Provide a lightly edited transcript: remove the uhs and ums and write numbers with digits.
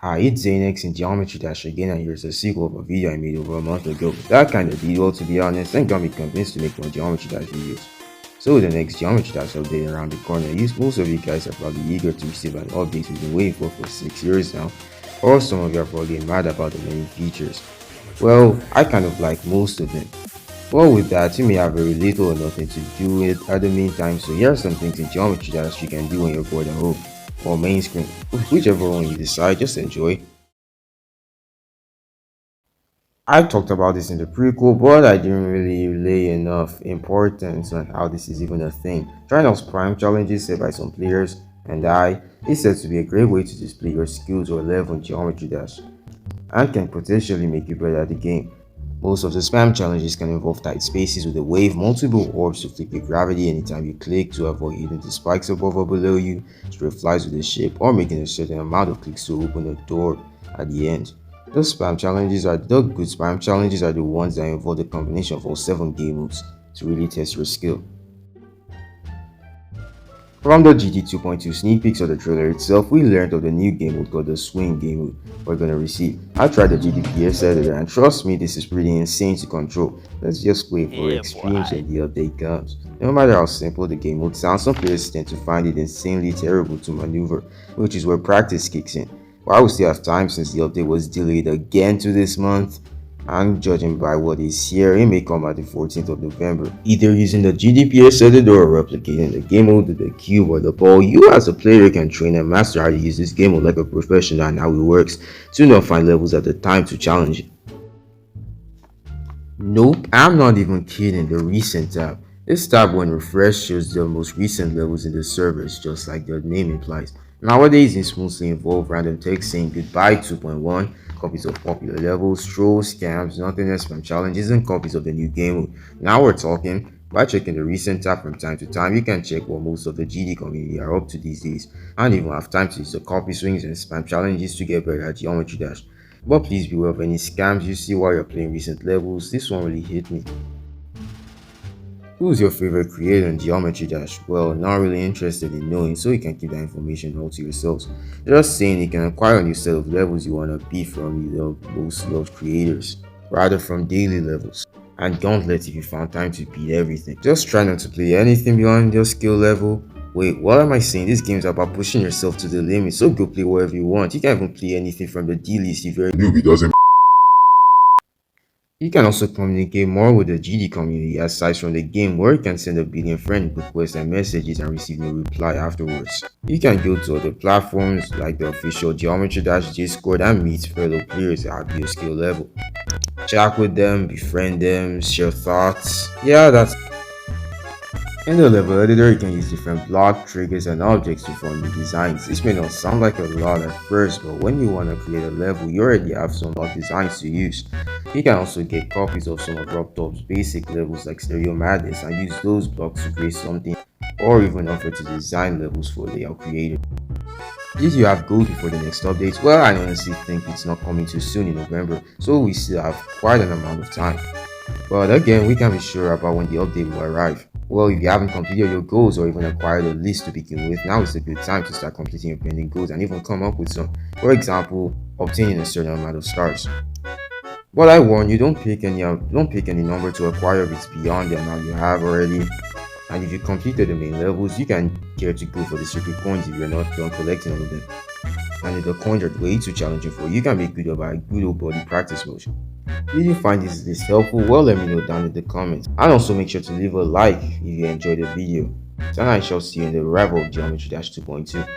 Hi, it's Zanex in Geometry Dash again, and here's a sequel of a video I made over a month ago. That kind of video, to be honest, and got me convinced to make more Geometry Dash videos. So with the next Geometry Dash update around the corner, most of you guys are probably eager to receive an update we've been waiting for 6 years now, or some of you are probably mad about the many features. Well, I kind of like most of them. Well, with that, you may have very little or nothing to do with at the meantime, so here are some things in Geometry Dash you can do when you're bored at home or main screen. Whichever one you decide, just enjoy. I talked about this in the prequel, but I didn't really lay enough importance on how this is even a thing. Trials Prime challenges set by some players and I is said to be a great way to display your skills or level in Geometry Dash and can potentially make you better at the game. Most of the spam challenges can involve tight spaces with a wave, multiple orbs to flick the gravity anytime you click to avoid hitting the spikes above or below you, straight flies with the ship, or making a certain amount of clicks to open a door at the end. The good spam challenges are the ones that involve the combination of all 7 game modes to really test your skill. From the GT 2.2 sneak peeks of the trailer itself, we learned of the new game mode called the Swing game mode we're gonna receive. I tried the GTPS editor and trust me, this is pretty insane to control. Let's just wait for extremes when the update comes. No matter how simple the game mode sounds, some players tend to find it insanely terrible to maneuver, which is where practice kicks in. While we still have time since the update was delayed again to this month, and judging by what is here, it may come at the 14th of November. Either using the GDPS editor or replicating the game mode with the cube or the ball, you as a player can train and master how to use this game mode like a professional and how it works to not find levels at the time to challenge it. Nope, I'm not even kidding. The recent tab. This tab when refreshed shows the most recent levels in the servers, just like the name implies. Nowadays, it's mostly involve random text saying goodbye 2.1, copies of popular levels, trolls, scams, nothingness from challenges, and copies of the new game mode. Now we're talking. By checking the recent tab from time to time, you can check what most of the GD community are up to these days, and even have time to use the copy swings and spam challenges to get better at Geometry Dash. But please beware of any scams you see while you're playing recent levels. This one really hit me. Who's your favorite creator in Geometry Dash? Well, not really interested in knowing, so you can keep that information all to yourselves. Just saying you can acquire a new set of levels you want to be from the most loved creators, rather from daily levels. And don't let if you found time to beat everything. Just try not to play anything beyond your skill level. Wait, what am I saying? This game's about pushing yourself to the limit, so go play whatever you want. You can even play anything from the D list if you're a newbie doesn't. You can also communicate more with the GD community aside from the game where you can send a billion friend requests and messages and receive no reply afterwards. You can go to other platforms like the official Geometry Dash Discord and meet fellow players at your skill level. Chat with them, befriend them, share thoughts. Yeah, that's in the level editor, you can use different block, triggers, and objects to form new designs. This may not sound like a lot at first, but when you want to create a level, you already have some block designs to use. You can also get copies of some of RobTop's basic levels like Stereo Madness and use those blocks to create something, or even offer to design levels for layout creators. Did you have goals before the next update? Well, I honestly think it's not coming too soon in November, so we still have quite an amount of time. But again, we can be sure about when the update will arrive. Well, if you haven't completed your goals or even acquired a list to begin with, now is a good time to start completing your pending goals and even come up with some. For example, obtaining a certain amount of stars. But I warn you, don't pick any number to acquire if it's beyond the amount you have already. And if you completed the main levels, you can care to go for the secret coins if you're not done collecting all of them. And if the coins are way too challenging for you, you can make good by good old body practice mode. Did you find this helpful? Well, let me know down in the comments. And also make sure to leave a like if you enjoyed the video. And I shall see you in the Rival Geometry Dash 2.2.